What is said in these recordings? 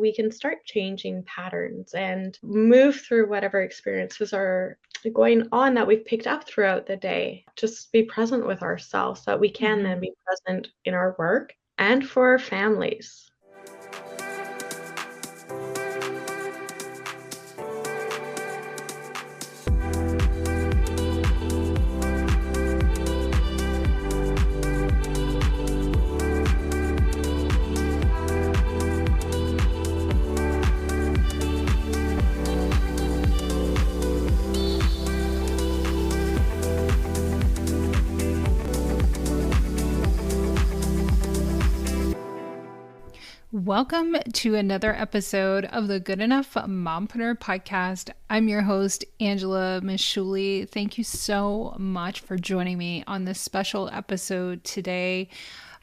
we can start changing patterns and move through whatever experiences are going on that we've picked up throughout the day. Just be present with ourselves so that we can then be present in our work and for our families. Welcome to another episode of the Good Enough Mompreneur Podcast. I'm your host, Angela Mishuli. Thank you so much for joining me on this special episode today.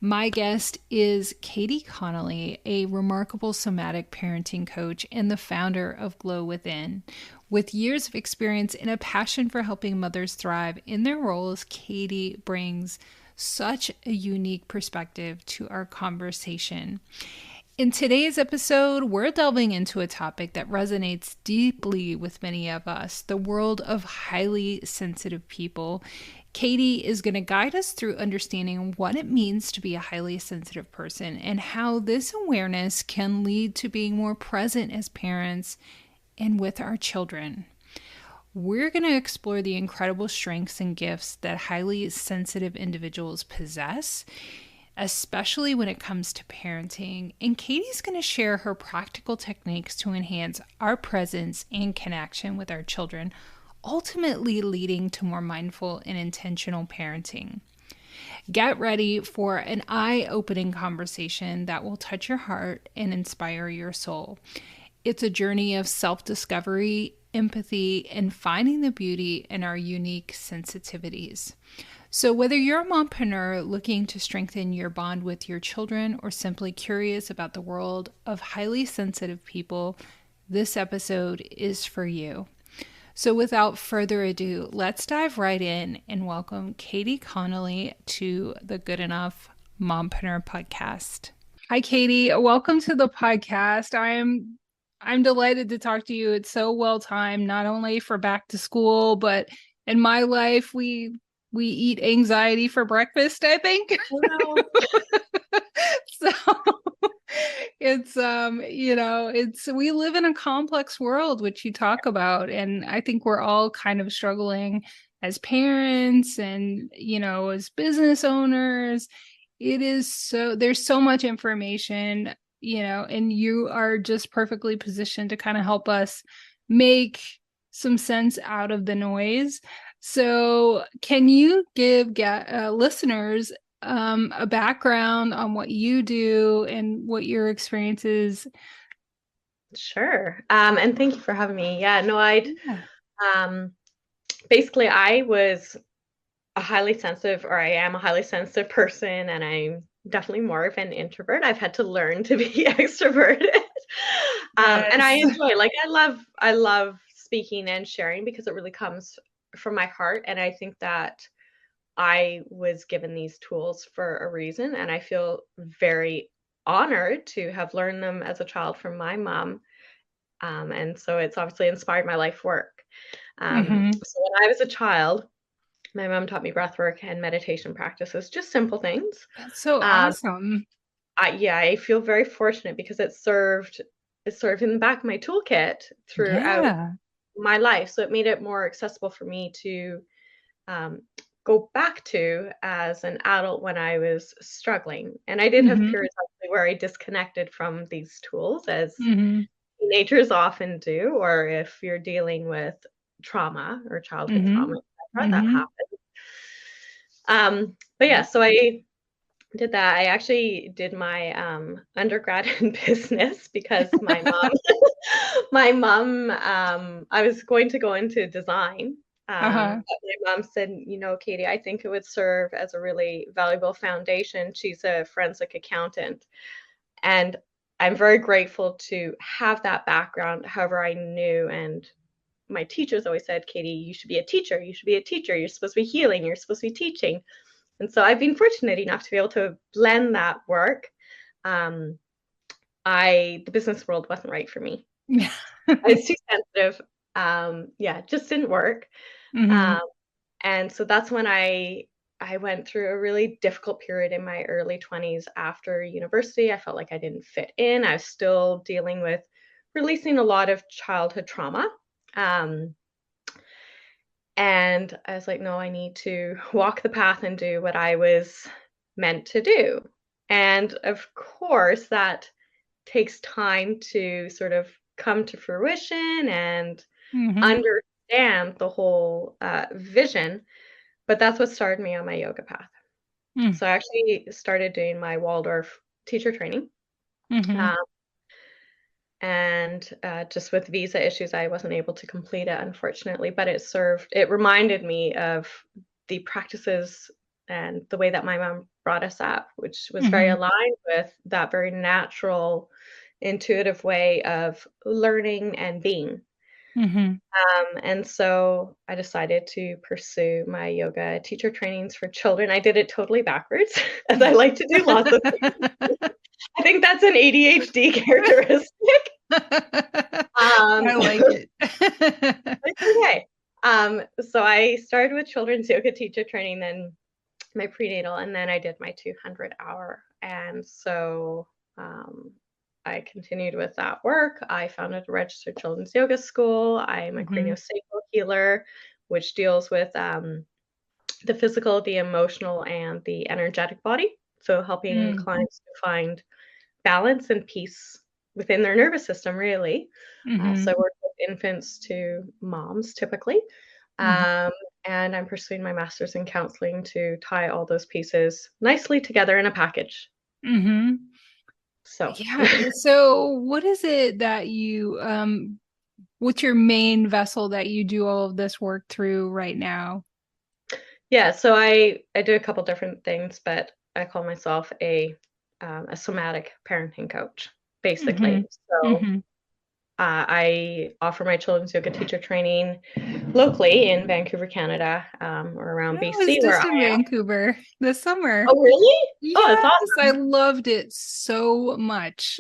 My guest is Katie Connolly, a remarkable somatic parenting coach and the founder of gloWithin. With years of experience and a passion for helping mothers thrive in their roles, Katie brings such a unique perspective to our conversation. In today's episode, we're delving into a topic that resonates deeply with many of us, the world of highly sensitive people. Katie is going to guide us through understanding what it means to be a highly sensitive person and how this awareness can lead to being more present as parents and with our children. We're going to explore the incredible strengths and gifts that highly sensitive individuals possess, especially when it comes to parenting. And Katie's going to share her practical techniques to enhance our presence and connection with our children, ultimately leading to more mindful and intentional parenting. Get ready for an eye-opening conversation that will touch your heart and inspire your soul. It's a journey of self-discovery, empathy, and finding the beauty in our unique sensitivities. So whether you're a mompreneur looking to strengthen your bond with your children or simply curious about the world of highly sensitive people, this episode is for you. So without further ado, let's dive right in and welcome Katie Connolly to the Good Enough Mompreneur Podcast. Hi, Katie. Welcome to the podcast. I'm delighted to talk to you. It's so well timed, not only for back to school, but in my life, we eat anxiety for breakfast, I think. Wow. So we live in a complex world, which you talk about. And I think we're all kind of struggling as parents and, as business owners. There's so much information, and you are just perfectly positioned to kind of help us make some sense out of the noise. So can you give listeners a background on what you do and what your experience is? Sure. And thank you for having me. Basically I was I am a highly sensitive person, and I'm definitely more of an introvert. I've had to learn to be extroverted. And I enjoy, I love speaking and sharing because it really comes from my heart. And I think that I was given these tools for a reason, and I feel very honored to have learned them as a child from my mom. And so it's obviously inspired my life work. So when I was a child, my mom taught me breath work and meditation practices, just simple things. That's so awesome. I feel very fortunate because it served in the back of my toolkit throughout my life. So it made it more accessible for me to go back to as an adult when I was struggling. And I did have periods where I disconnected from these tools, as teenagers often do, or if you're dealing with trauma or childhood trauma, that happens. So I did that. I actually did my undergrad in business because my mom, I was going to go into design. But my mom said, Katie, I think it would serve as a really valuable foundation. She's a forensic accountant, and I'm very grateful to have that background. However, I knew, and my teachers always said, Katie, you should be a teacher. You should be a teacher. You're supposed to be healing. You're supposed to be teaching. And so I've been fortunate enough to be able to blend that work the business world wasn't right for me. Yeah. I was too sensitive. It just didn't work. Mm-hmm. Um, and so that's when I went through a really difficult period in my early 20s after university. I felt like I didn't fit in. I was still dealing with releasing a lot of childhood trauma. Um, and I was like, no, I need to walk the path and do what I was meant to do. And of course, that takes time to sort of come to fruition and Mm-hmm. understand the whole vision. But that's what started me on my yoga path. So I actually started doing my Waldorf teacher training. Mm-hmm. Um, and just with visa issues, I wasn't able to complete it, unfortunately. But it reminded me of the practices and the way that my mom brought us up, which was very Mm-hmm. aligned with that very natural, intuitive way of learning and being. Mm-hmm. And so I decided to pursue my yoga teacher trainings for children. I did it totally backwards, as I like to do lots of things. I think that's an ADHD characteristic. I like it. It's okay. So I started with children's yoga teacher training, then my prenatal, and then I did my 200-hour. And so I continued with that work. I founded a registered children's yoga school. I'm a Mm-hmm. craniosacral healer, which deals with the physical, the emotional, and the energetic body. So helping clients to find balance and peace within their nervous system, really. Mm-hmm. So I work with infants to moms typically. Mm-hmm. Um, and I'm pursuing my master's in counseling to tie all those pieces nicely together in a package. Mm-hmm. So, Yeah. So what is it that what's your main vessel that you do all of this work through right now? yeah, so I do a couple different things, but I call myself a somatic parenting coach, Mm-hmm. basically. So Mm-hmm. I offer my children's yoga teacher training locally in Vancouver, Canada, or around I was BC, where just I in am. Vancouver this summer. Oh, really? Oh, that's Yes, I awesome. loved it so much.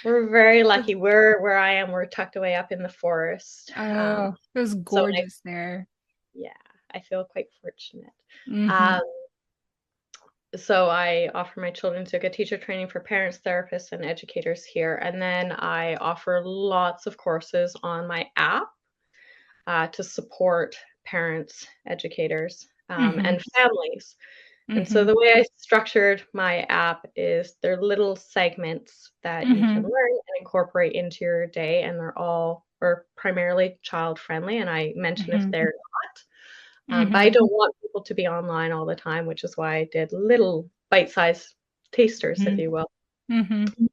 We're very lucky. Where I am, we're tucked away up in the forest. Oh, it was So gorgeous there. yeah, I feel quite fortunate. Mm-hmm. Um, so I offer my children's yoga teacher training for parents, therapists, and educators here. And then I offer lots of courses on my app to support parents, educators, Mm-hmm. and families. And so Mm-hmm. the way I structured my app is they're little segments that you can Mm-hmm. learn and incorporate into your day, and they're all or primarily child friendly. And I mention if Mm-hmm. they're not, but I Mm-hmm. don't want people to be online all the time, which is why I did little bite-sized tasters, if you will. Mm-hmm.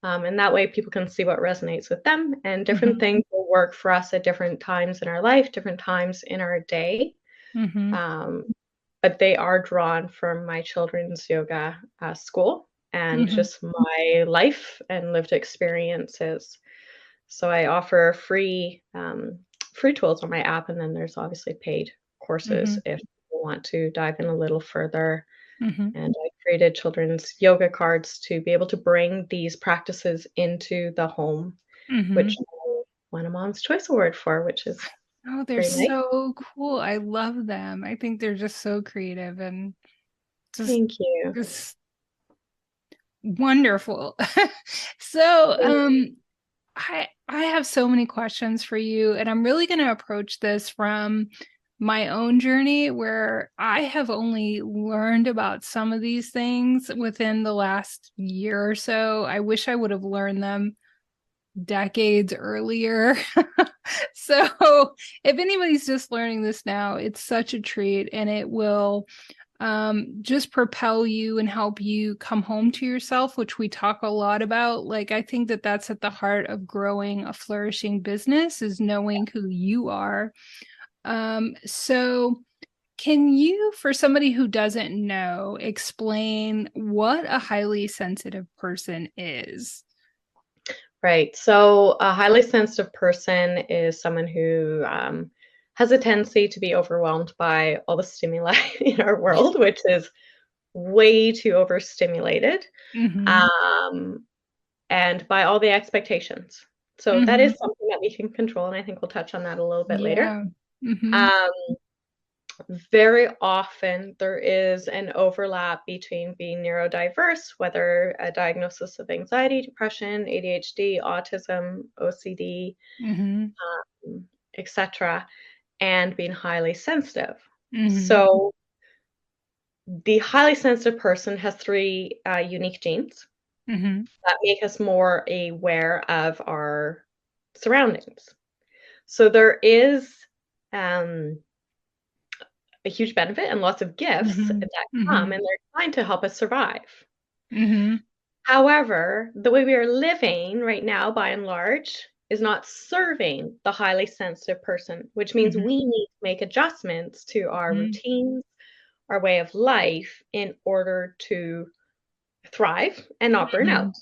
And that way people can see what resonates with them, and different Mm-hmm. things will work for us at different times in our life, different times in our day. Mm-hmm. Um, but they are drawn from my children's yoga school and Mm-hmm. just my life and lived experiences. So I offer free tools on my app, and then there's obviously paid Mm-hmm. courses if you want to dive in a little further. Mm-hmm. And I created children's yoga cards to be able to bring these practices into the home, Mm-hmm. which I won a Mom's Choice Award for, which is Oh, they're very nice. so cool. I love them. I think they're just so creative and just Thank you. just wonderful. So, I have so many questions for you, and I'm really going to approach this from my own journey where I have only learned about some of these things within the last year or so. I wish I would have learned them decades earlier. So, if anybody's just learning this now, it's such a treat and it will just propel you and help you come home to yourself, which we talk a lot about. Like, I think that that's at the heart of growing a flourishing business is knowing who you are. So can you, for somebody who doesn't know, explain what a highly sensitive person is? Right. So a highly sensitive person is someone who has a tendency to be overwhelmed by all the stimuli in our world, which is way too overstimulated. Mm-hmm. Um, and by all the expectations. So that Mm-hmm. is something that we can control, and I think we'll touch on that a little bit later. Yeah. Mm-hmm. Um, Very often there is an overlap between being neurodiverse, whether a diagnosis of anxiety, depression, ADHD, autism, OCD, Mm-hmm. etc., and being highly sensitive. Mm-hmm. So the highly sensitive person has three unique genes Mm-hmm. that make us more aware of our surroundings. So there is um, a huge benefit and lots of gifts Mm-hmm. that come, Mm-hmm. and they're trying to help us survive. Mm-hmm. However, the way we are living right now, by and large, is not serving the highly sensitive person, which means Mm-hmm. we need to make adjustments to our routines, our way of life in order to thrive and not burn Mm-hmm. out.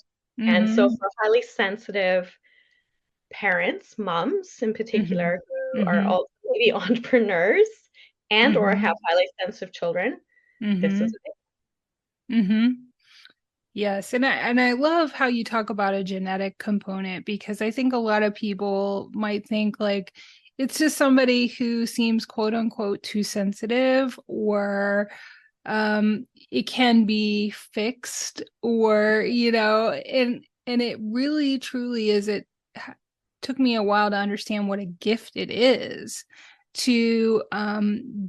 And so Mm-hmm. for highly sensitive parents, moms in Mm-hmm. particular, who are Mm-hmm. also maybe entrepreneurs and or Mm-hmm. have highly sensitive children, this is Mm-hmm. a big Mm-hmm. Yes, and I love how you talk about a genetic component because I think a lot of people might think like it's just somebody who seems quote unquote too sensitive or it can be fixed or and it really truly is took me a while to understand what a gift it is to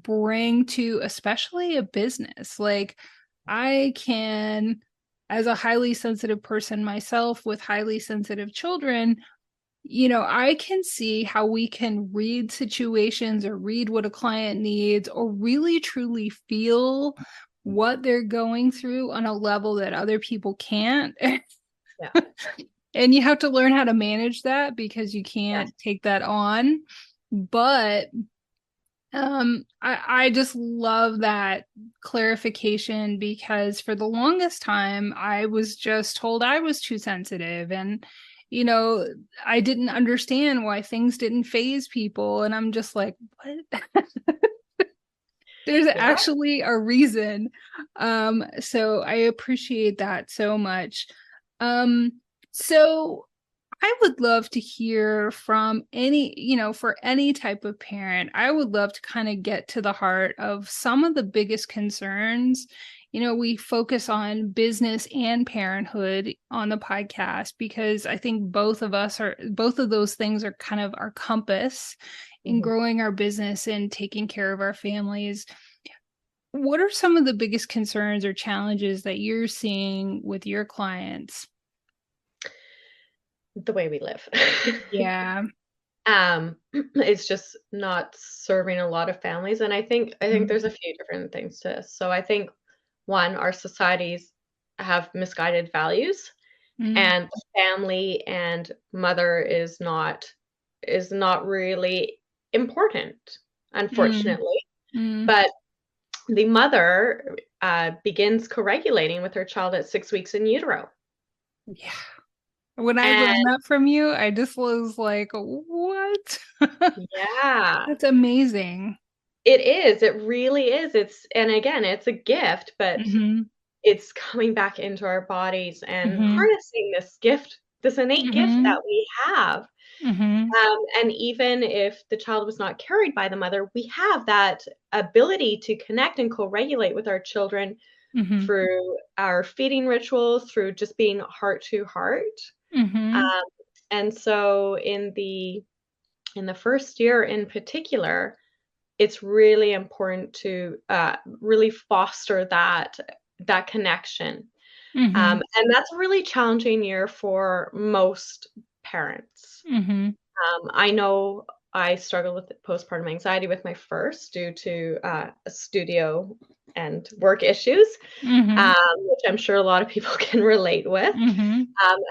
bring to especially a business. Like I can, as a highly sensitive person myself with highly sensitive children, I can see how we can read situations or read what a client needs or really truly feel what they're going through on a level that other people can't. yeah. And you have to learn how to manage that because you Yes. can't take that on. But I just love that clarification because for the longest time I was just told I was too sensitive and you know I didn't understand why things didn't phase people and I'm just like what there's Yeah. actually a reason. So I appreciate that so much. Um so I would love to hear from for any type of parent. I would love to kind of get to the heart of some of the biggest concerns. We focus on business and parenthood on the podcast because I think both of those things are kind of our compass in Mhm. growing our business and taking care of our families. What are some of the biggest concerns or challenges that you're seeing with your clients? The way we live. Yeah. It's just not serving a lot of families, and I think there's a few different things to this. So I think, one, our societies have misguided values, Mm-hmm. and the family and mother is not really important, Mm, unfortunately. mm, But the mother, begins co-regulating with her child at 6 weeks in utero, yeah. When I and learned that from you, I just was like, "What?" yeah. That's amazing. It is, it really is, and again, it's a gift, but Mhm, it's coming back into our bodies and mhm, harnessing this gift, this innate gift mhm, that we have, mhm, and even if the child was not carried by the mother, we have that ability to connect and co-regulate with our children mhm, through our feeding rituals, through just being heart to heart, mhm, um, and so in the first year in particular, it's really important to really foster that connection. mhm, And that's a really challenging year for most parents. mhm, I know I struggled with postpartum anxiety with my first due to studio and work issues, mhm, which I'm sure a lot of people can relate with. mhm.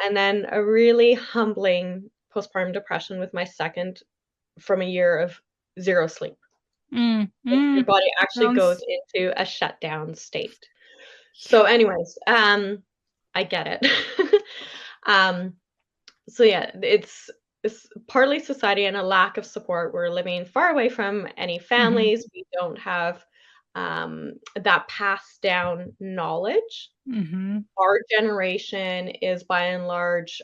And then a really humbling postpartum depression with my second from a year of zero sleep. Mm, Your mm. body actually goes Sounds into a shutdown state. So anyways, I get it. Um, so yeah, it's partly society and a lack of support. We're living far away from any mhm, families. We don't have that passed down knowledge. Mm-hmm. Our generation is by and large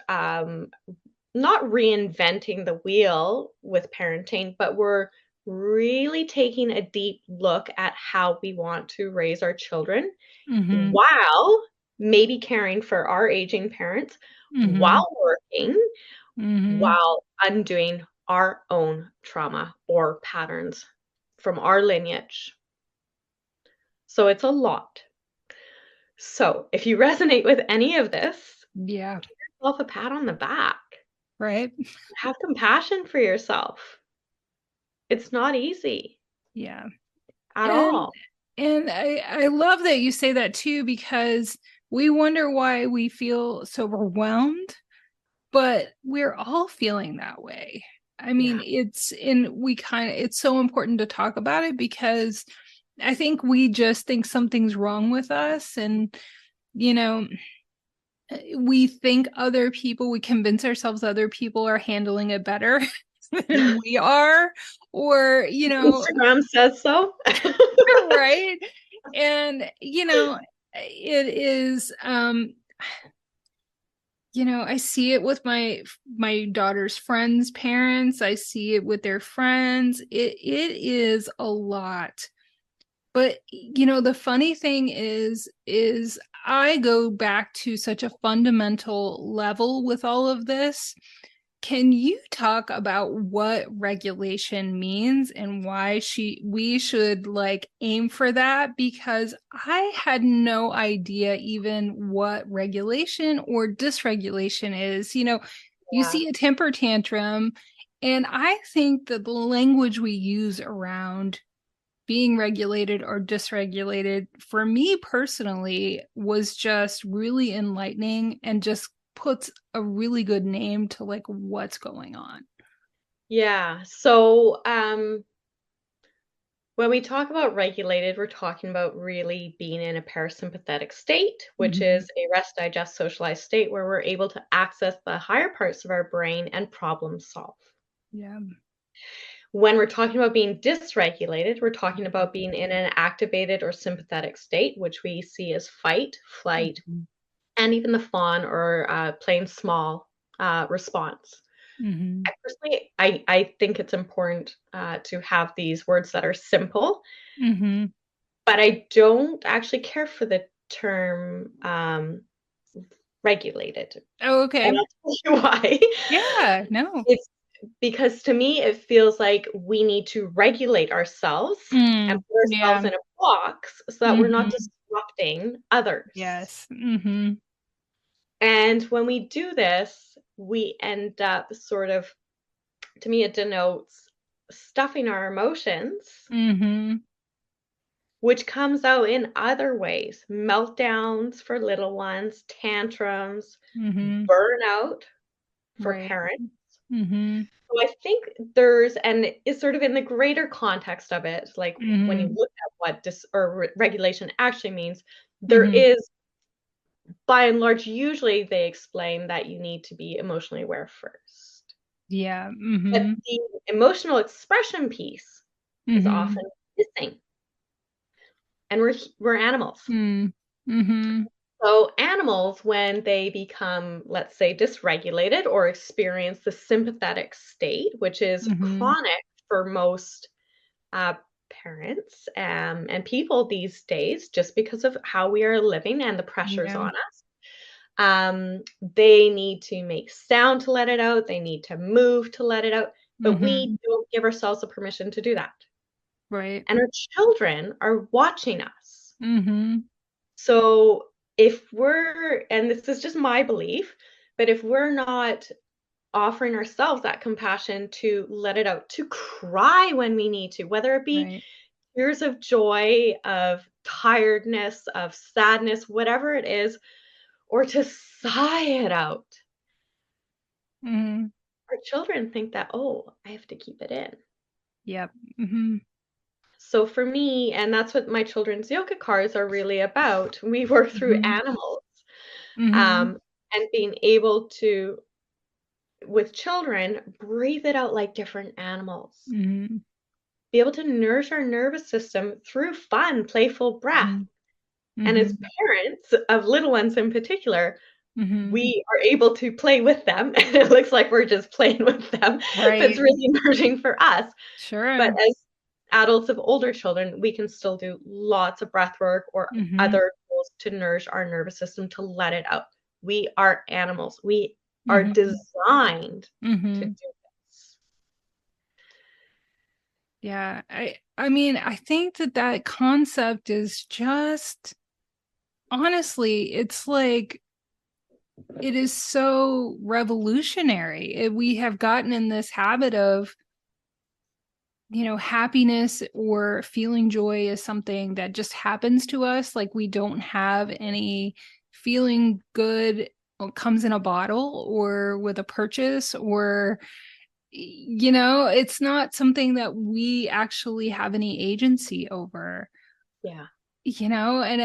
not reinventing the wheel with parenting, but we're really taking a deep look at how we want to raise our children Mm-hmm. while maybe caring for our aging parents, Mm-hmm. while working, Mm-hmm. while undoing our own trauma or patterns from our lineage. So it's a lot. So if you resonate with any of this, Yeah. give yourself a pat on the back. Right. Have compassion for yourself. It's not easy Yeah. at And all. I love that you say that too, because we wonder why we feel so overwhelmed, but we're all feeling that way. I mean, Yeah. it's so important to talk about it, because I think we just think something's wrong with us. And, you know, we think we convince ourselves other people are handling it better than we are, or, Instagram says so. right. And, it is, I see it with my daughter's friends' parents. I see it with their friends. It is a lot. But the funny thing is I go back to such a fundamental level with all of this. Can you talk about what regulation means and why we should like aim for that? Because I had no idea even what regulation or dysregulation is. You Yeah. see a temper tantrum, and I think that the language we use around being regulated or dysregulated, for me personally, was just really enlightening and just puts a really good name to like what's going on. Yeah. So, when we talk about regulated, we're talking about really being in a parasympathetic state, which Mm-hmm. is a rest, digest, socialize state where we're able to access the higher parts of our brain and problem solve. Yeah. When we're talking about being dysregulated, we're talking about being in an activated or sympathetic state, which we see as fight, flight, Mm-hmm. and even the fawn or plain small response. Mm-hmm. I think it's important to have these words that are simple, Mm-hmm. but I don't actually care for the term regulated. Oh, And okay. I'll tell you why. Yeah. No. It's because to me, it feels like we need to regulate ourselves and Mm. put ourselves Yeah. in a box so that we're not Mm-hmm. disrupting others. Yes. Mm-hmm. And when we do this, we end up sort of, to me, it denotes stuffing our emotions, Mm-hmm. which comes out in other ways: meltdowns for little ones, tantrums, Mm-hmm. burnout for Right. parents. Mm-hmm. So I think and it's sort of in the greater context of it, like when you Mm-hmm. look at what regulation actually means, there Mm-hmm. is, by and large, usually they explain that you need to be emotionally aware first. Yeah. But Mm-hmm. the emotional expression piece is Mm-hmm. often missing. And we're animals. Mm-hmm. So animals, when they become, let's say, dysregulated or experience the sympathetic state, which is Mm-hmm. chronic for most uh, parents and people these days, just because of how we are living and the pressures Yeah. on us. They need to make sound to let it out. They need to move to let it out. But we Mm-hmm. don't give ourselves the permission to do that. Right. And our children are watching us. Mm-hmm. So and this is just my belief, but if we're not offering ourselves that compassion to let it out, to cry when we need to, whether it be Right. tears of joy, of tiredness, of sadness, whatever it is, or to sigh it out. Mm-hmm. Our children think that, oh, I have to keep it in. Yep. Mm-hmm. So for me, and that's what my children's yoga cards are really about, we work through Mm-hmm. animals, Mm-hmm. um, and being able to, with children, breathe it out like different animals. Mm-hmm. be able to nourish our nervous system through fun, playful breath. And as Mm-hmm. parents of little ones in particular, Mm-hmm. we are able to play with them. And it looks like we're just playing with them, but it's Right. really nourishing for us. But Sure. as adults of older children, we can still do lots of breath work or Mm-hmm. other tools to nourish our nervous system to let it out. We are animals. We are Mm-hmm. designed to Mm-hmm. do this. Yeah. I mean, I think that concept is just, honestly, it's like, it is so revolutionary. We have gotten in this habit of, happiness or feeling joy is something that just happens to us. Like we don't have any feeling good comes in a bottle or with a purchase, or, it's not something that we actually have any agency over, Yeah. and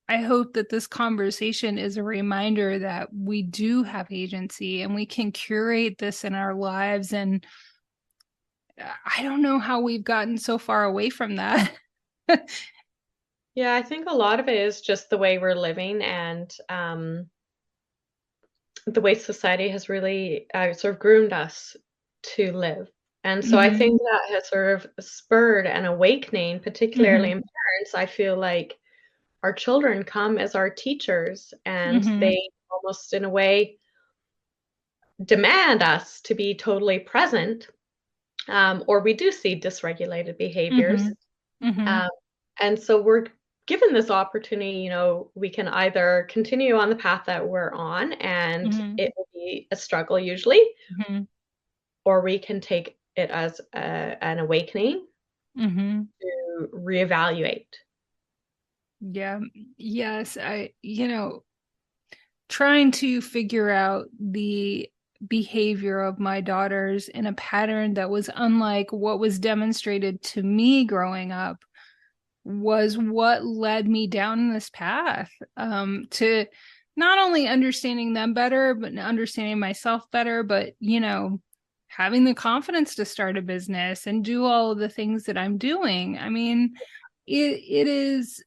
I hope that this conversation is a reminder that we do have agency and we can curate this in our lives. And I don't know how we've gotten so far away from that. Yeah, I think a lot of it is just the way we're living and the way society has really sort of groomed us to live. And so I Mm-hmm. think that has sort of spurred an awakening, particularly Mm-hmm. in parents. I feel like our children come as our teachers and Mm-hmm. they almost in a way demand us to be totally present, or we do see dysregulated behaviors. Mm-hmm. Mm-hmm. Um, and so we're given this opportunity, we can either continue on the path that we're on and Mm-hmm. it will be a struggle usually, Mm-hmm. or we can take it as an awakening Mm-hmm. to reevaluate. Yeah. Yes. Trying to figure out the behavior of my daughters in a pattern that was unlike what was demonstrated to me growing up was what led me down this path, to not only understanding them better, but understanding myself better, but, having the confidence to start a business and do all of the things that I'm doing. I mean, it is,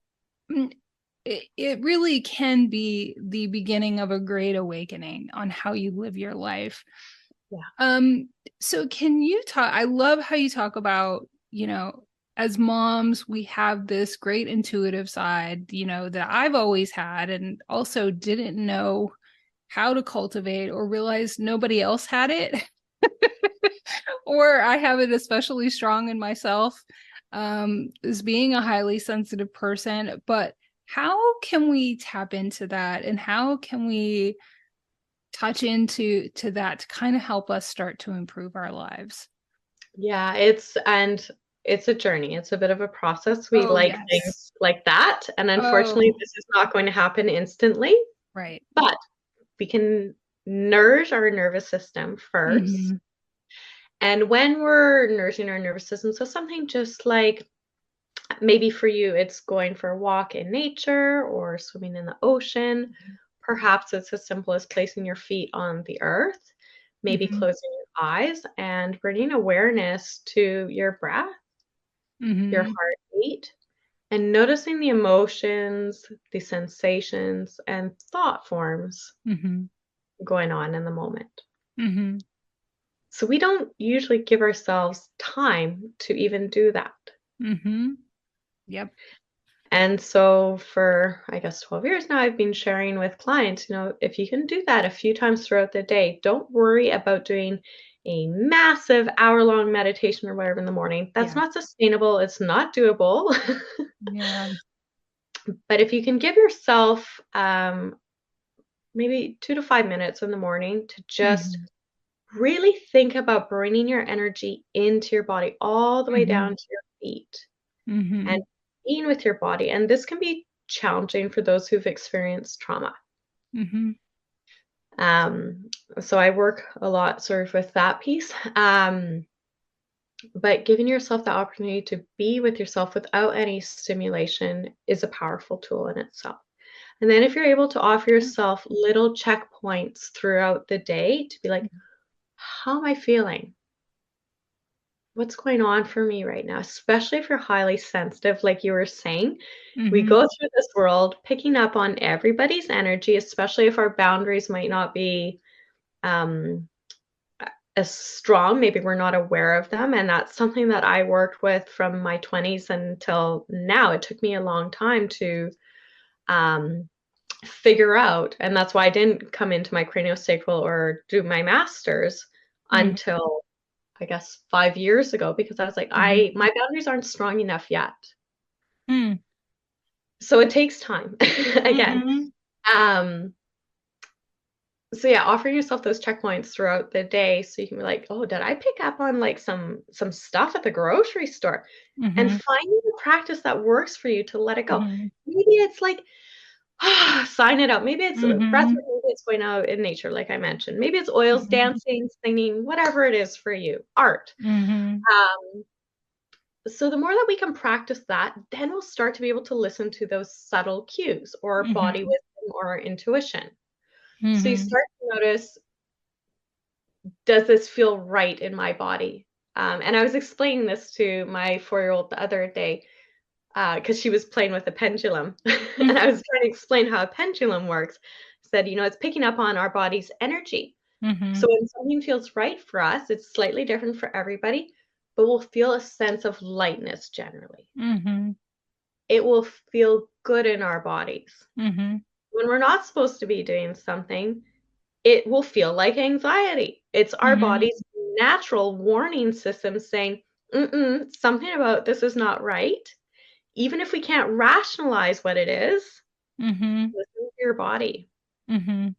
it really can be the beginning of a great awakening on how you live your life. Yeah. Um, so can you talk? I love how you talk about, as moms, we have this great intuitive side, that I've always had and also didn't know how to cultivate or realize nobody else had it. Or I have it especially strong in myself, as being a highly sensitive person. But how can we tap into that, and how can we touch into that to kind of help us start to improve our lives? Yeah, it's a journey. It's a bit of a process. We Oh, like yes. things like that. And unfortunately, Oh, this is not going to happen instantly, right. but we can nourish our nervous system first. Mm-hmm. And when we're nourishing our nervous system, so something just like maybe for you, it's going for a walk in nature or swimming in the ocean. Perhaps it's as simple as placing your feet on the earth, maybe Mm-hmm. closing your eyes and bringing awareness to your breath, your Mm-hmm. heartbeat, and noticing the emotions, the sensations, and thought forms Mm-hmm. going on in the moment. Mm-hmm. So we don't usually give ourselves time to even do that. Mm-hmm. Yep. And so for, I guess, 12 years now, I've been sharing with clients, if you can do that a few times throughout the day, don't worry about doing a massive hour-long meditation or whatever in the morning. That's Yeah. not sustainable. It's not doable. Yeah. But if you can give yourself maybe 2 to 5 minutes in the morning to just Mm-hmm. really think about bringing your energy into your body all the way Mm-hmm. down to your feet Mm-hmm. and being with your body. And this can be challenging for those who've experienced trauma. Mm-hmm. Um, so I work a lot sort of with that piece. But giving yourself the opportunity to be with yourself without any stimulation is a powerful tool in itself. And then if you're able to offer yourself little checkpoints throughout the day to be like, how am I feeling? what's going on for me right now, especially if you're highly sensitive, like you were saying. We Mm-hmm. go through this world picking up on everybody's energy, especially if our boundaries might not be um, as strong. Maybe we're not aware of them. And that's something that I worked with from my 20s until now. It took me a long time to um, figure out. And that's why I didn't come into my craniosacral or do my master's Mm-hmm. until I guess 5 years ago, because I was like, Mm-hmm. my boundaries aren't strong enough yet. Mm-hmm. So it takes time again. Mm-hmm. Um, so yeah, offering yourself those checkpoints throughout the day so you can be like, oh, did I pick up on like some stuff at the grocery store? And Mm-hmm. finding a practice that works for you to let it go. Mm-hmm. Maybe it's like sign it out. Maybe it's breath Mm-hmm. work, maybe it's going out in nature, like I mentioned. Maybe it's oils, dancing, singing, whatever it is for you, art. Mm-hmm. Um, so the more that we can practice that, then we'll start to be able to listen to those subtle cues or body Mm-hmm. wisdom or intuition. So you Mm-hmm. start to notice, does this feel right in my body? And I was explaining this to my 4-year-old the other day because she was playing with a pendulum. And I was trying to explain how a pendulum works. I said, it's picking up on our body's energy. Mm-hmm. So when something feels right for us, it's slightly different for everybody, but we'll feel a sense of lightness generally. Mm-hmm. It will feel good in our bodies. Mm-hmm. When we're not supposed to be doing something, it will feel like anxiety. It's our Mm-hmm. body's natural warning system saying, something about this is not right. Even if we can't rationalize what it is, Mm-hmm. listen to your body. Mm-hmm.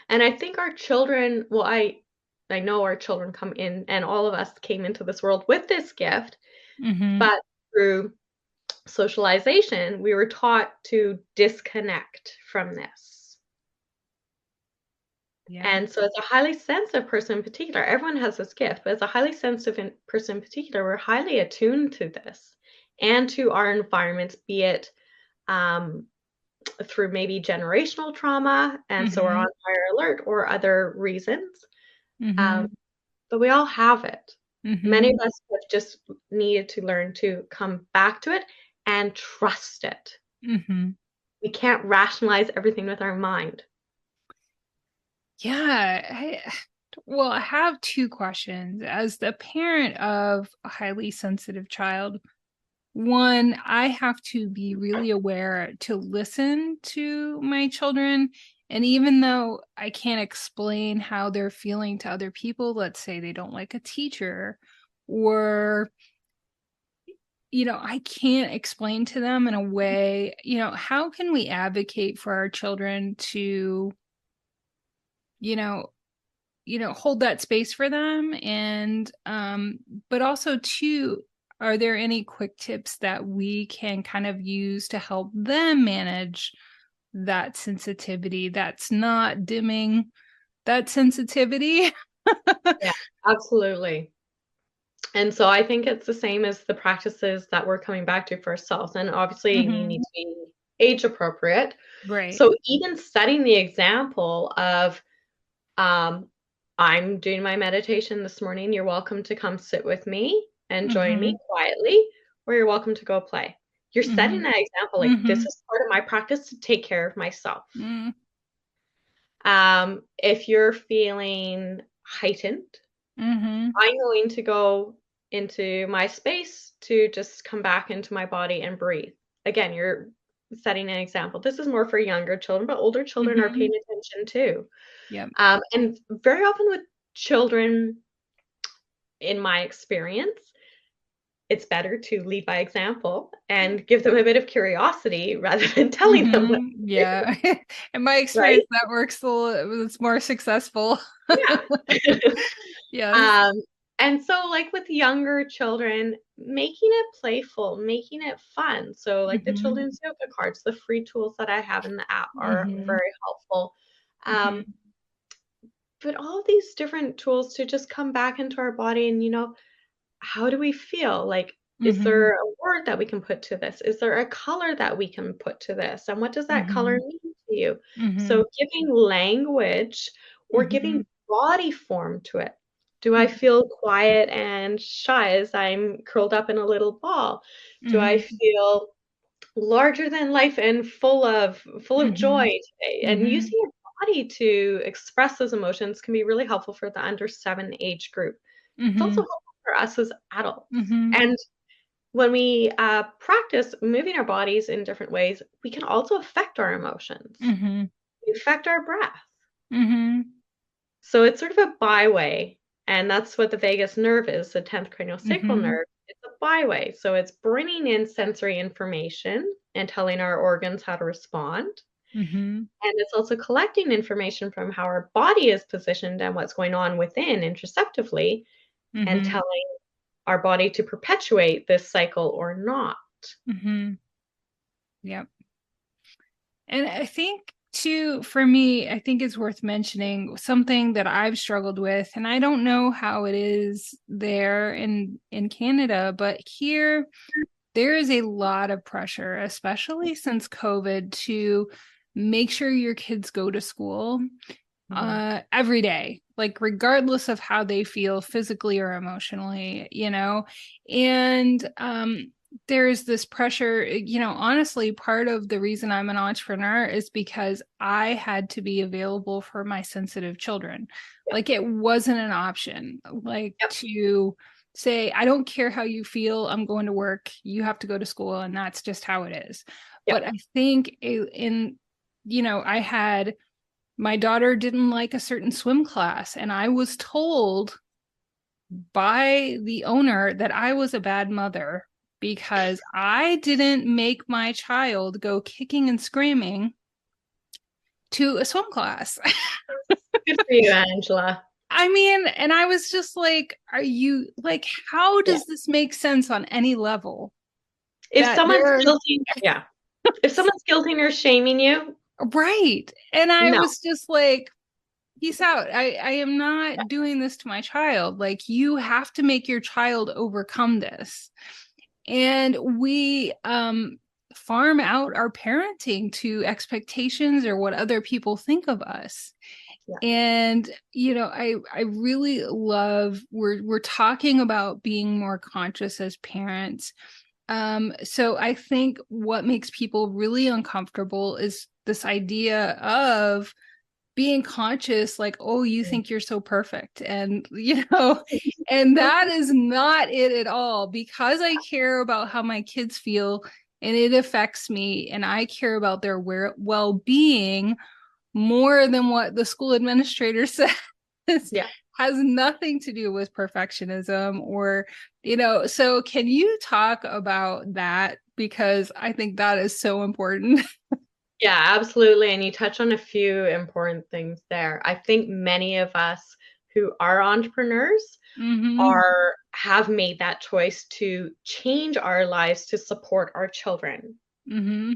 And I think our children, well, I know our children come in, and all of us came into this world with this gift, Mm-hmm. but through socialization, we were taught to disconnect from this. Yeah. And so, as a highly sensitive person in particular, everyone has this gift, but as a highly sensitive person in particular, we're highly attuned to this and to our environments, be it um, through maybe generational trauma, and so we're Mm-hmm. on higher alert, or other reasons. Um, Mm-hmm. but we all have it. Many Mm-hmm. of us have just needed to learn to come back to it and trust it. Mm-hmm. We can't rationalize everything with our mind. Yeah. Well, I have two questions. As the parent of a highly sensitive child, one, I have to be really aware to listen to my children. And even though I can't explain how they're feeling to other people, let's say they don't like a teacher, or, I can't explain to them in a way, how can we advocate for our children to, you know, hold that space for them? And but also too, are there any quick tips that we can kind of use to help them manage that sensitivity that's not dimming that sensitivity? Yeah, absolutely. And so I think it's the same as the practices that we're coming back to for ourselves. And obviously, you need Hmm. to be age appropriate. Right. So even setting the example of, um, I'm doing my meditation this morning. You're welcome to come sit with me and join me Hmm. quietly, or you're welcome to go play. You're setting Hmm. that example, like this Hmm. is part of my practice to take care of myself. Hmm. If you're feeling heightened, Hmm. I'm going to go into my space to just come back into my body and breathe. Again, you're setting an example. This is more for younger children, but older children are Hmm. paying attention too. Yep. And very often with children, in my experience, it's better to lead by example and give them a bit of curiosity rather than telling them what to do, Yeah. In my right? experience, that works a little, it's more successful. Yeah. Yes. um, and so, like with younger children, making it playful, making it fun. So, like the Hmm. children's yoga cards, the free tools that I have in the app are Hmm. very helpful. Um, Hmm. but all these different tools to just come back into our body and, how do we feel? Like, is Hmm. there a word that we can put to this? Is there a color that we can put to this? And what does that color Hmm. mean to you? Hmm. So giving language or giving Hmm. body form to it Do I feel quiet and shy as I'm curled up in a little ball? Do I Mhm. feel larger than life and full of joy Mhm. today? And Mhm. using your body to express those emotions can be really helpful for the under 7 age group. It's also Mhm. helpful for us as adults. Mhm. And when we practice moving our bodies in different ways, we can also affect our emotions. Mhm. We affect our breath. Mhm. So it's sort of a byway, and that's what the vagus nerve is, the 10th craniosacral Mhm. nerve. It's a byway. So it's bringing in sensory information and telling our organs how to respond. Mhm. And it's also collecting information from how our body is positioned and what's going on within interoceptively and Mhm. telling our body to perpetuate this cycle or not. Mhm. Yep. And I think too, for me, I think it's worth mentioning something that I've struggled with, and I don't know how it is there in Canada, but here there is a lot of pressure, especially since COVID, to make sure your kids go to school Mhm. every day, like regardless of how they feel physically or emotionally, and there's this pressure, honestly, part of the reason I'm an entrepreneur is because I had to be available for my sensitive children. Yep. Like it wasn't an option, like Yep. to say, I don't care how you feel, I'm going to work, you have to go to school, and that's just how it is. But Yep. I think I had my daughter didn't like a certain swim class, and I was told by the owner that I was a bad mother because I didn't make my child go kicking and screaming to a swim class. Good for you, Angela. I mean, and I was just like, are you like, how Yeah. does this make sense on any level? If That someone's they're guilting, yeah. If someone's guilting or shaming you, right. And I no. was just like, peace out. I am not doing this to my child. Like, you have to make your child overcome this. And we farm out our parenting to expectations or what other people think of us. Yeah. And I really love we're talking about being more conscious as parents. So I think what makes people really uncomfortable is this idea of being conscious, like, oh, you think you're so perfect, and and that is not it at all, because I care about how my kids feel and it affects me, and I care about their well-being more than what the school administrator says. Yeah. Has nothing to do with perfectionism, or so can you talk about that, because I think that is so important. Yeah, absolutely. And you touch on a few important things there. I think many of us who are entrepreneurs Mm-hmm. have made that choice to change our lives to support our children. Mm-hmm.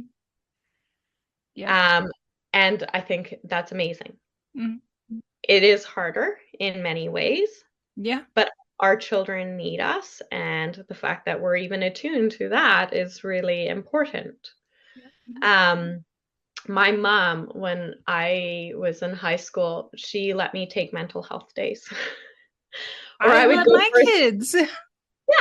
Yep. Um, and I think that's amazing. Mm-hmm. It is harder in many ways, Yeah. but our children need us, and the fact that we're even attuned to that is really important. Um, my mom, when I was in high school, she let me take mental health days. Or I I would let go my for a kids. yeah,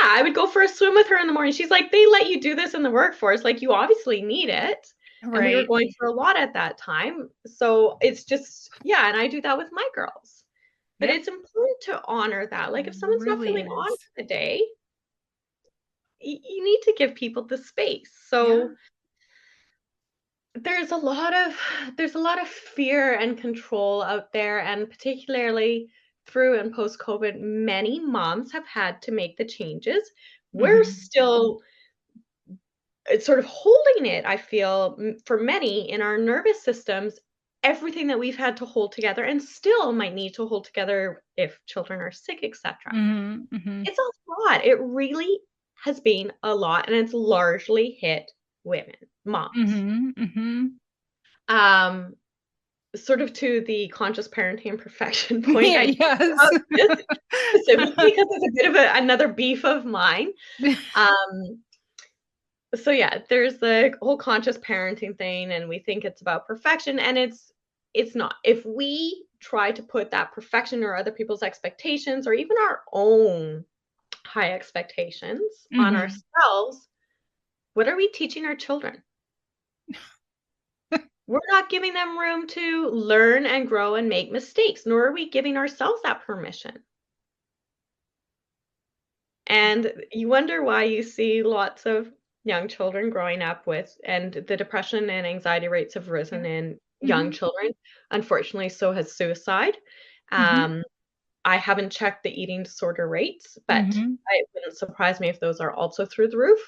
I would go for a swim with her in the morning. She's like, "They let you do this in the workforce, like, you obviously need it." And we were Right. going through a lot at that time. So it's just yeah, and I do that with my girls. But Yep. it's important to honor that. Like, if someone's not Really feeling on is. for the day, you need to give people the space. Yeah. So there's a lot of there's a lot of fear and control out there, and particularly through and post COVID, many moms have had to make the changes. We're Mm-hmm. still it's sort of holding it, I feel, for many in our nervous systems, everything that we've had to hold together and still might need to hold together if children are sick, etc. Mm-hmm. Mm-hmm. It's a lot. It really has been a lot, and it's largely hit women, moms. Mm-hmm. Mm-hmm. Um, Sort of to the conscious parenting and perfection point Yeah, I talked yes. about this specifically because it's a bit of another beef of mine. Um, so yeah, there's the whole conscious parenting thing, and we think it's about perfection, and It's not. If we try to put that perfection or other people's expectations or even our own high expectations on ourselves, what are we teaching our children? We're not giving them room to learn and grow and make mistakes, nor are we giving ourselves that permission. And you wonder why you see lots of young children growing up with, and the depression and anxiety rates have risen in young children. Unfortunately, so has suicide. I haven't checked the eating disorder rates, but it wouldn't surprise me if those are also through the roof.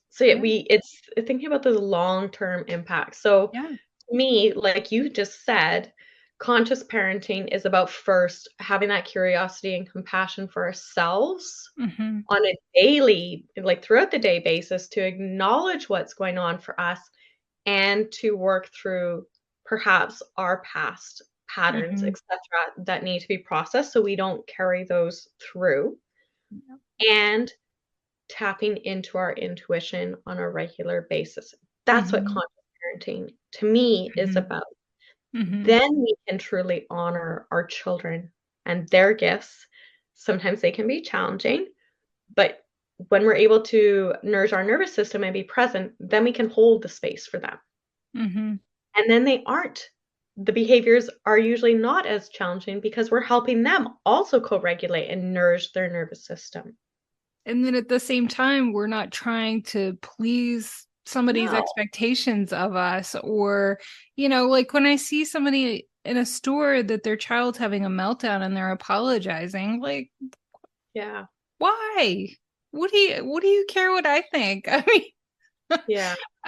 So yeah, it's thinking about the long-term impact. So to me, like you just said, conscious parenting is about first having that curiosity and compassion for ourselves on a daily, like throughout the day basis, to acknowledge what's going on for us and to work through perhaps our past patterns, etc., that need to be processed so we don't carry those through. And tapping into our intuition on a regular basis. That's what conscious parenting to me is about. Then we can truly honor our children and their gifts. Sometimes they can be challenging, but when we're able to nourish our nervous system and be present, then we can hold the space for them. And then the behaviors are usually not as challenging because we're helping them also co-regulate and nourish their nervous system. And then at the same time, we're not trying to please somebody's expectations of us, or, like when I see somebody in a store that their child's having a meltdown and they're apologizing, like, why? What do you care what I think? I mean,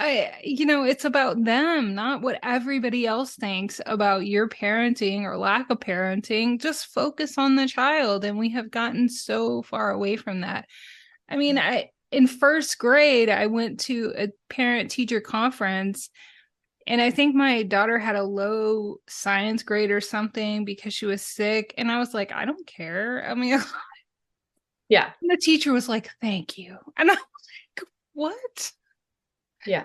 it's about them, not what everybody else thinks about your parenting or lack of parenting. Just focus on the child. And we have gotten so far away from that. I mean, in first grade, I went to a parent-teacher conference, and I think my daughter had a low science grade or something because she was sick. And I was like, I don't care. I mean, and the teacher was like, thank you. And I was like, what? Yeah.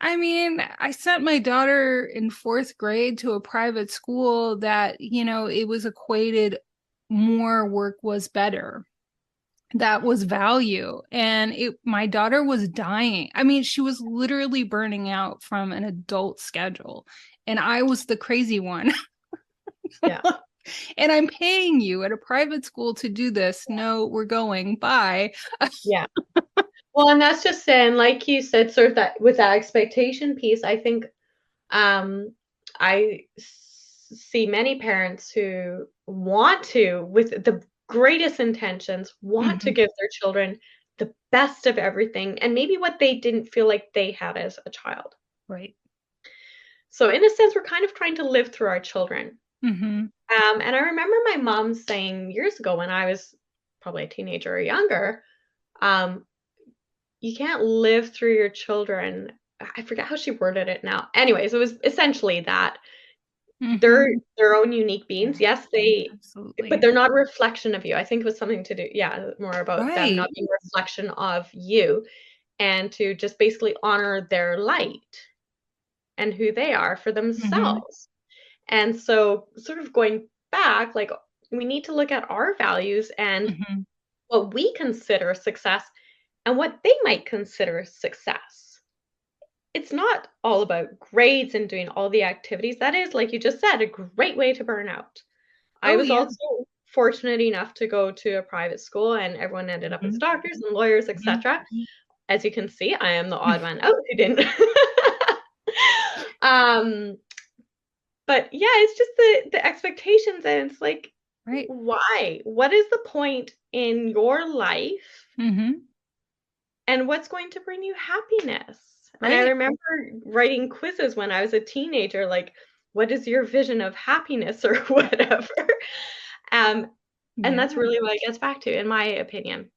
I mean, I sent my daughter in fourth grade to a private school that, it was equated more work was better. That was value. And my daughter was dying. I mean, she was literally burning out from an adult schedule. And I was the crazy one. And I'm paying you at a private school to do this. No, we're going. Bye. Well, and that's just saying, like you said, sort of that with that expectation piece, I think I see many parents who want to, with the greatest intentions, want to give their children the best of everything and maybe what they didn't feel like they had as a child. Right. So in a sense, we're kind of trying to live through our children. And I remember my mom saying years ago when I was probably a teenager or younger, you can't live through your children. I forget how she worded it now. Anyways, it was essentially that. They're their own unique beings. Yes, but they're not a reflection of you. I think it was something to do, more about them not being a reflection of you, and to just basically honor their light and who they are for themselves. And so sort of going back, like we need to look at our values and what we consider success and what they might consider success. It's not all about grades and doing all the activities. That is, like you just said, a great way to burn out. I was also fortunate enough to go to a private school, and everyone ended up as doctors and lawyers, etc. As you can see, I am the odd one out who didn't. But yeah, it's just the expectations, and it's like, why? What is the point in your life? And what's going to bring you happiness? And I remember writing quizzes when I was a teenager, like, what is your vision of happiness or whatever? And that's really what it gets back to, in my opinion.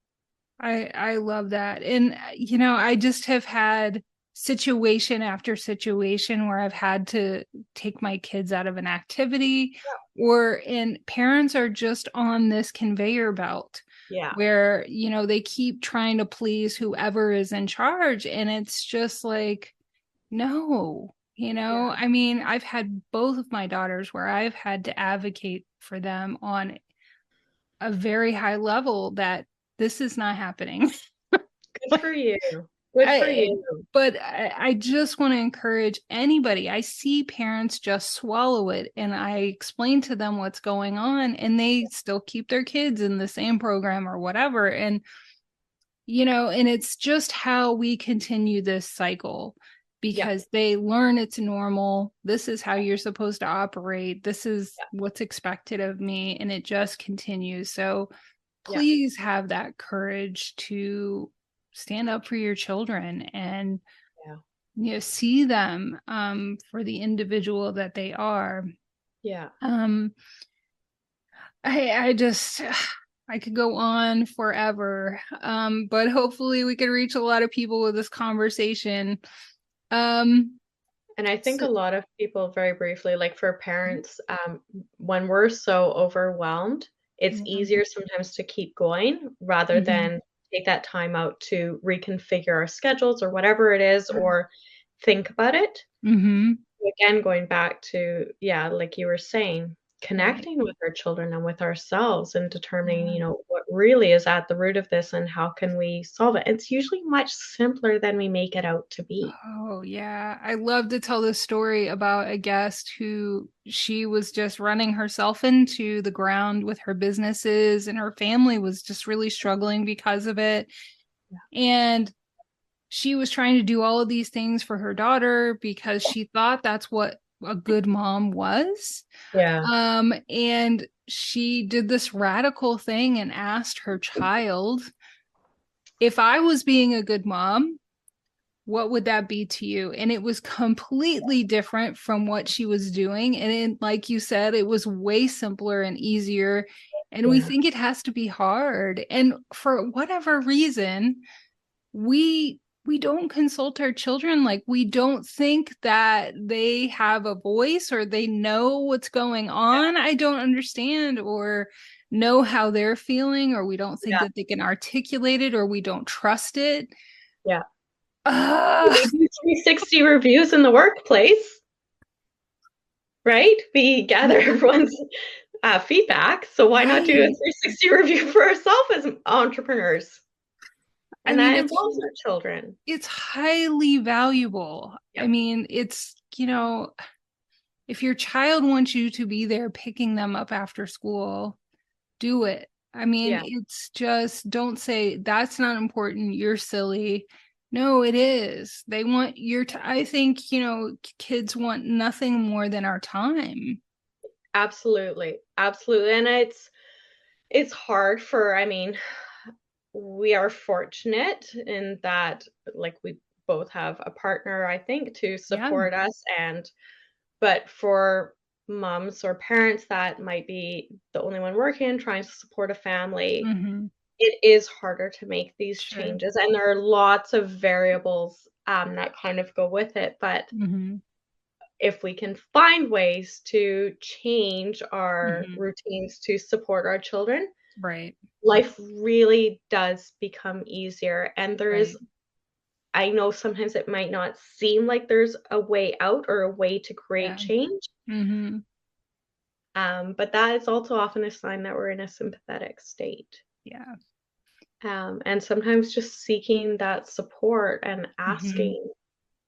I love that. And, I just have had situation after situation where I've had to take my kids out of an activity, and parents are just on this conveyor belt. Where, they keep trying to please whoever is in charge. And it's just like, no, Yeah. I mean, I've had both of my daughters where I've had to advocate for them on a very high level that this is not happening. Good for you. Good for I, you. but I just want to encourage anybody. I see parents just swallow it, and I explain to them what's going on, and they still keep their kids in the same program or whatever. And it's just how we continue this cycle Yeah. because they learn it's normal. This is how you're supposed to operate. This is what's expected of me. And it just continues. So Yeah. please have that courage to stand up for your children and Yeah. see them for the individual that they are. Yeah. Um, I just I could go on forever. But hopefully we could reach a lot of people with this conversation. Um, And I think so, a lot of people, very briefly, like for parents, when we're so overwhelmed, it's yeah. easier sometimes to keep going rather Mhm. than take that time out to reconfigure our schedules or whatever it is, or think about it. Mhm. Again, going back to, yeah, like you were saying, Right. connecting with our children and with ourselves and determining, Yeah. what really is at the root of this and how can we solve it. It's usually much simpler than we make it out to be. Oh, yeah. I love to tell this story about a guest who she was just running herself into the ground with her businesses, and her family was just really struggling because of it. Yeah. And she was trying to do all of these things for her daughter because she thought that's what a good mom was. Yeah. And she did this radical thing and asked her child, if I was being a good mom, what would that be to you? And it was completely different from what she was doing. And like you said, it was way simpler and easier. And we Yeah. think it has to be hard. And for whatever reason, we don't consult our children. Like, we don't think that they have a voice or they know what's going on. I don't understand or know how they're feeling, or we don't think Yeah. that they can articulate it, or we don't trust it. Yeah. uh, We do 360 reviews in the workplace, right? We gather everyone's feedback. So why not do a right. 360 review for ourselves as entrepreneurs? I And mean, that it's involves our children. it's highly valuable. I Yep. mean, if your child wants you to be there picking them up after school, do it. I mean, Yeah. it's just, don't say that's not important, you're silly. No, it is. They want I think, kids want nothing more than our time. Absolutely. Absolutely. And it's hard for, I mean, we are fortunate in that, like, we both have a partner, I think, to Yeah. support us. But for moms or parents that might be the only one working, trying to support a family, Mm-hmm. it is harder to make these Sure. changes, and there are lots of variables, that kind of go with it, but Mm-hmm. if we can find ways to change our Mm-hmm. routines to support our children, Right. life really does become easier, and there is, Right. I know sometimes it might not seem like there's a way out or a way to create Yeah. change, Mm-hmm. but that is also often a sign that we're in a sympathetic state. Yeah. And sometimes just seeking that support and Mm-hmm. asking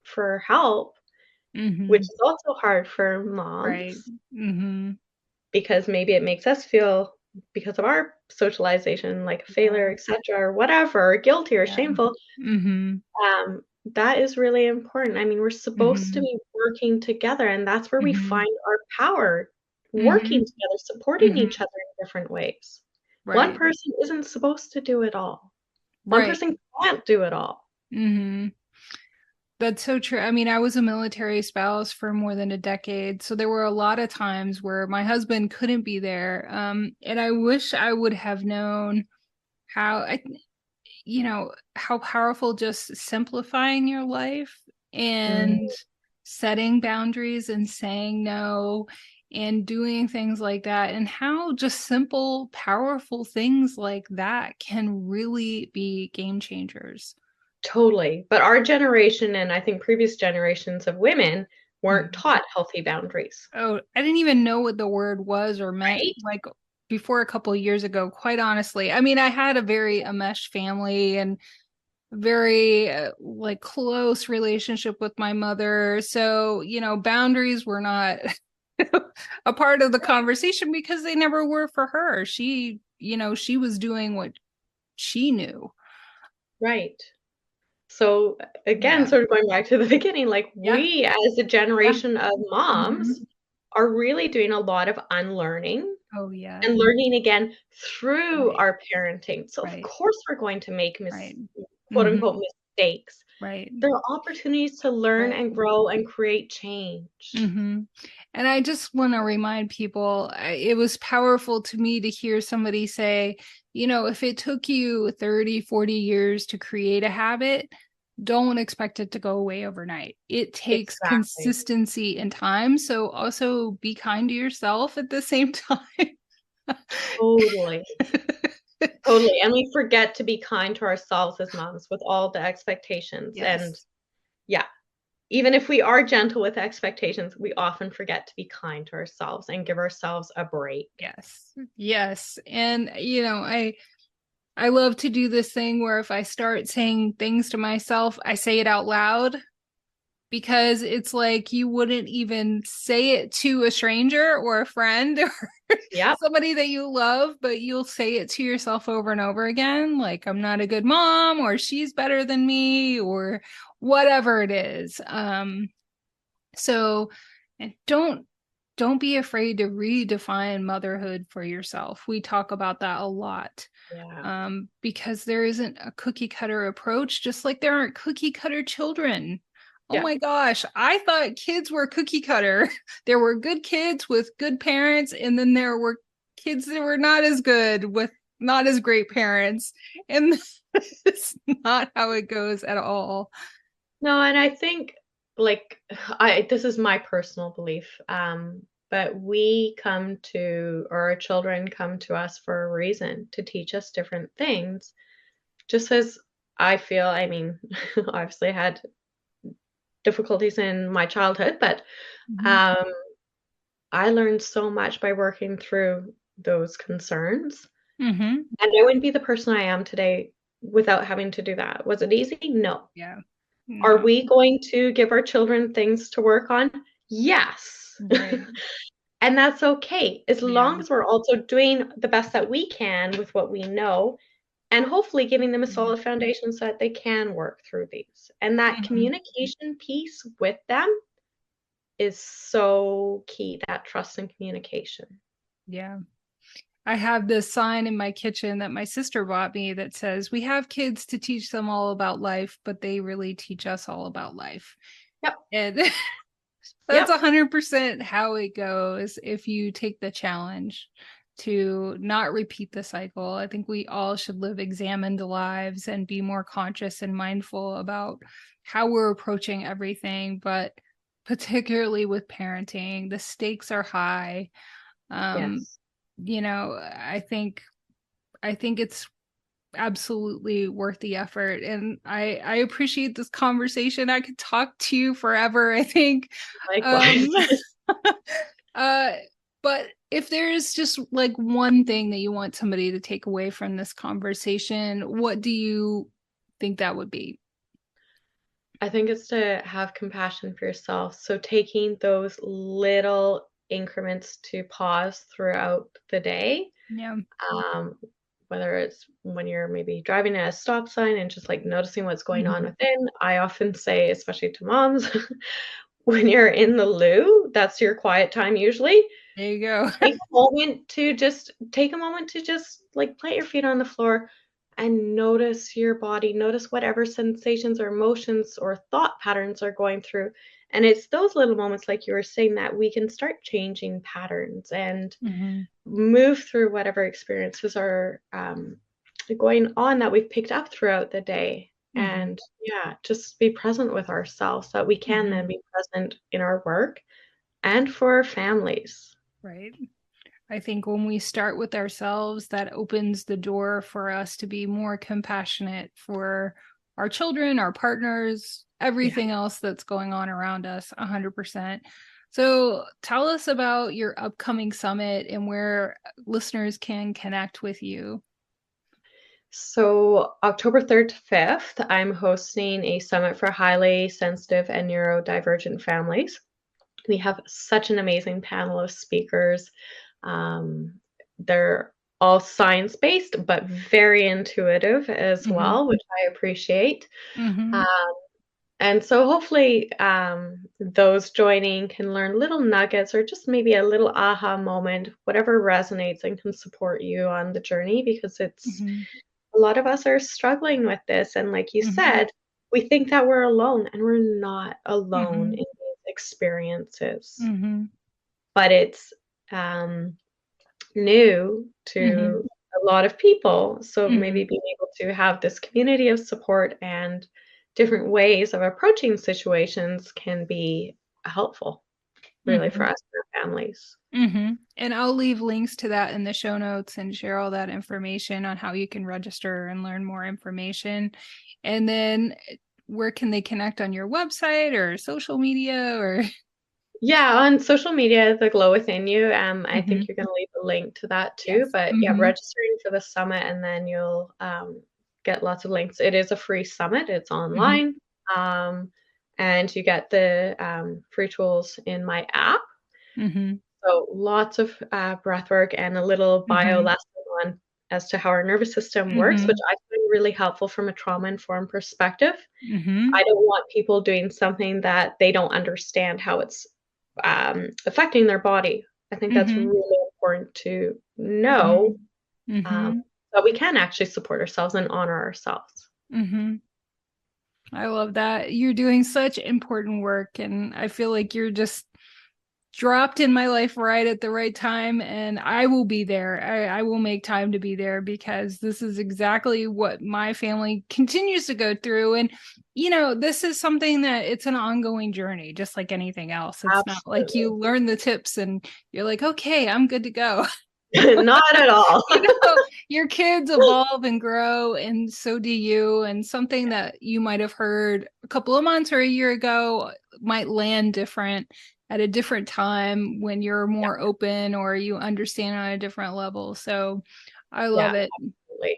for help, which Mm-hmm. is also hard for Right. moms Mm-hmm. because maybe it makes us feel, because of our socialization, like a Yeah. failure, etc., or whatever, or guilty or Yeah. shameful. Mm-hmm. That is really important. I mean, we're supposed to Mm-hmm. be working together, and that's where we Mm-hmm. find our power, Mm-hmm. working together, supporting Mm-hmm. each other in different ways. One Right. person isn't supposed to do it all. One Right. person can't do it all. Mm-hmm. That's so true. I mean, I was a military spouse for more than a decade, so there were a lot of times where my husband couldn't be there. And I wish I would have known how how powerful just simplifying your life Mm, and setting boundaries and saying no and doing things like that, and how just simple, powerful things like that can really be game changers. totally. But our generation, and I think previous generations of women, weren't Mhm. taught healthy boundaries. Oh, I didn't even know what the word was or meant, Right? like before a couple of years ago, quite honestly. I mean, I had a very enmeshed family and very like close relationship with my mother. So, boundaries were not a part of the conversation because they never were for her. She was doing what she knew. Right. So again, Yeah. sort of going back to the beginning, like Yeah. we as a Yeah. generation of moms Mhm. are really doing a lot of unlearning Oh, yeah. and learning again through Right. our parenting. So of Right. course we're going to make Right. quote Mhm. unquote mistakes. Right. There are opportunities to learn Right. and grow and create change. Mm-hmm. And I just want to remind people, it was powerful to me to hear somebody say, if it took you 30, 40 years to create a habit, don't expect it to go away overnight. It takes Exactly. consistency and time. So also be kind to yourself at the same time. Totally. Totally. And we forget to be kind to ourselves as moms with all the expectations. And Yes. yeah, even if we are gentle with expectations, we often forget to be kind to ourselves and give ourselves a break. Yes. Yes. And I love to do this thing where if I start saying things to myself, I say it out loud because it's like you wouldn't even say it to a stranger or a friend or Yep. somebody that you love, but you'll say it to yourself over and over again. Like, I'm not a good mom, or she's better than me, or whatever it is. So and don't be afraid to redefine motherhood for yourself. We talk about that a lot, Yeah. because there isn't a cookie cutter approach, just like there aren't cookie cutter children. Oh Yeah. my gosh, I thought kids were cookie cutter. There were good kids with good parents, and then there were kids that were not as good with not as great parents. And it's not how it goes at all. No, and I think like I this is my personal belief. But we come to or our children come to us for a reason to teach us different things. Just as I feel, I mean, obviously I had difficulties in my childhood, but Mhm. um I learned so much by working through those concerns. Mhm. And I wouldn't be the person I am today without having to do that. Was it easy? No. Yeah. Are No. we going to give our children things to work on? Yes. Right. And that's okay, as Yeah. long as we're also doing the best that we can with what we know, and hopefully giving them a Mhm. solid foundation so that they can work through these. And that Mhm. communication piece with them is so key, that trust and communication. Yeah. I have this sign in my kitchen that my sister bought me that says, "We have kids to teach them all about life, but they really teach us all about life." Yep, And that's yep, 100% how it goes if you take the challenge to not repeat the cycle. I think we all should live examined lives and be more conscious and mindful about how we're approaching everything, but particularly with parenting, the stakes are high. Um, yes. I think it's absolutely worth the effort, and I appreciate this conversation. I could talk to you forever, I think. Likewise. um uh but if there's just like one thing that you want somebody to take away from this conversation, what do you think that would be? I think it's to have compassion for yourself. So taking those little increments to pause throughout the day, Yeah. um, whether it's when you're maybe driving at a stop sign and just like noticing what's going on Mhm. within. I often say, especially to moms, when you're in the loo, that's your quiet time usually. There you go. Take a moment to just like plant your feet on the floor and notice your body, notice whatever sensations or emotions or thought patterns are going through. And it's those little moments, like you were saying, that we can start changing patterns and Hmm. move through whatever experiences are going on that we've picked up throughout the day. Hmm. And yeah, just be present with ourselves so that we can Hmm. then be present in our work and for our families. Right. I think when we start with ourselves, that opens the door for us to be more compassionate for our children, our partners, everything else that's going on around us 100%. So tell us about your upcoming summit and where listeners can connect with you. So October 3rd to 5th, I'm hosting a summit for highly sensitive and neurodivergent families. We have such an amazing panel of speakers. They're all science-based, but very intuitive as well, which I appreciate. Mm-hmm. And so hopefully those joining can learn little nuggets or just maybe a little aha moment, whatever resonates and can support you on the journey, because it's Mm-hmm. a lot of us are struggling with this. And like you Mm-hmm. said, we think that we're alone, and we're not alone Mm-hmm. in these experiences. Mm-hmm. But it's new Mm-hmm. to a lot of people. So Mm-hmm. maybe being able to have this community of support and different ways of approaching situations can be helpful, really, Mm-hmm. for us and our families. Mm-hmm. And I'll leave links to that in the show notes and share all that information on how you can register and learn more information. And then where can they connect on your website or social media or? Yeah, on social media, the gloWithin you. I Mm-hmm. think you're going to leave a link to that too. Yes. But yeah, Mm-hmm. registering for the summit, and then you'll get lots of links. It is a free summit. It's Mm-hmm. online, and you get the free tools in my app. Mm-hmm. So lots of breath work and a little bio Mm-hmm. lesson on as to how our nervous system works, which Mm-hmm. I find really helpful from a trauma-informed perspective. Mm-hmm. I don't want people doing something that they don't understand how it's affecting their body. I think that's Mm-hmm. really important to know, Mm-hmm. um, Mm-hmm. that we can actually support ourselves and honor ourselves. Mm-hmm. I love that. You're doing such important work, and I feel like you're just dropped in my life right at the right time, and I will be there. I will make time to be there because this is exactly what my family continues to go through. And this is something that it's an ongoing journey, just like anything else. It's not like Absolutely. you learn the tips and you're like, okay, I'm good to go. Not at all. Your kids evolve and grow, and so do you. And something that you might have heard a couple of months or a year ago might land different at a different time when you're Yeah, more open or you understand on a different level. So I love yeah, it. absolutely.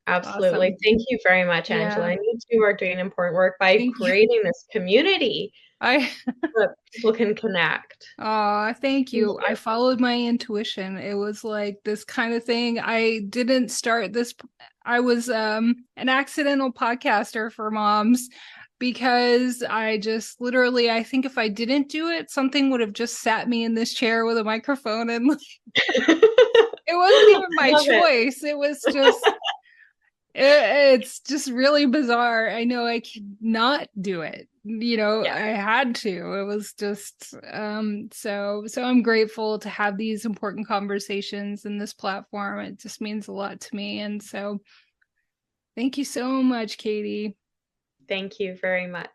Absolutely. Awesome. Thank you very much, Angela. Yeah. And you two are doing important work by Thank you. creating this community I that people can connect. thank Thank you. I you. followed my intuition. It was like this kind of thing. I didn't start this. I was an accidental podcaster for moms because I just literally, I think if I didn't do it, something would have just sat me in this chair with a microphone, and it wasn't even my Love it. choice. It was just it's just really bizarre. I know I could not do it. Yeah. I had to. It was just so I'm grateful to have these important conversations in this platform. It just means a lot to me. And so thank you so much, Katie. Thank you very much.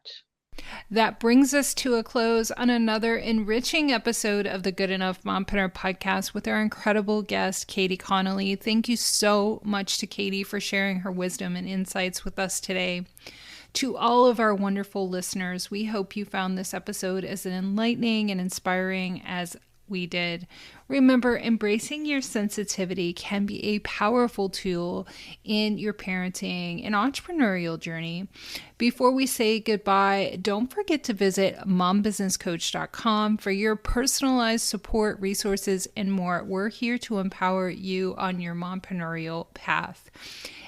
That brings us to a close on another enriching episode of the Good Enough Mompreneur Podcast with our incredible guest, Katie Connolly. Thank you so much to Katie for sharing her wisdom and insights with us today. To all of our wonderful listeners, we hope you found this episode as enlightening and inspiring as we did. Remember, embracing your sensitivity can be a powerful tool in your parenting and entrepreneurial journey. Before we say goodbye, don't forget to visit mombusinesscoach.com for your personalized support, resources, and more. We're here to empower you on your mompreneurial path.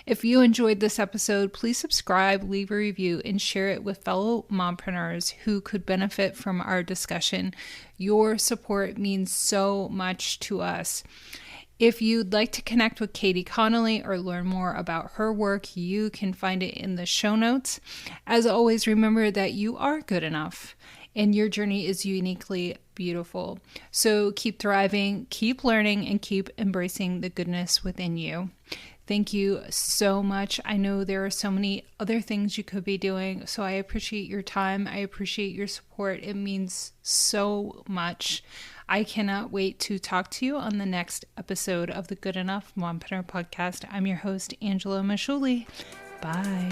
If you enjoyed this episode, please subscribe, leave a review, and share it with fellow mompreneurs who could benefit from our discussion. Your support means so much to us. If you'd like to connect with Katie Connolly or learn more about her work, you can find it in the show notes. As always, remember that you are good enough and your journey is uniquely beautiful. So keep thriving, keep learning, and keep embracing the goodness within you. Thank you so much. I know there are so many other things you could be doing, so I appreciate your time. I appreciate your support. It means so much. I cannot wait to talk to you on the next episode of the Good Enough Mompreneur Podcast. I'm your host, Angela Mashuli. Bye.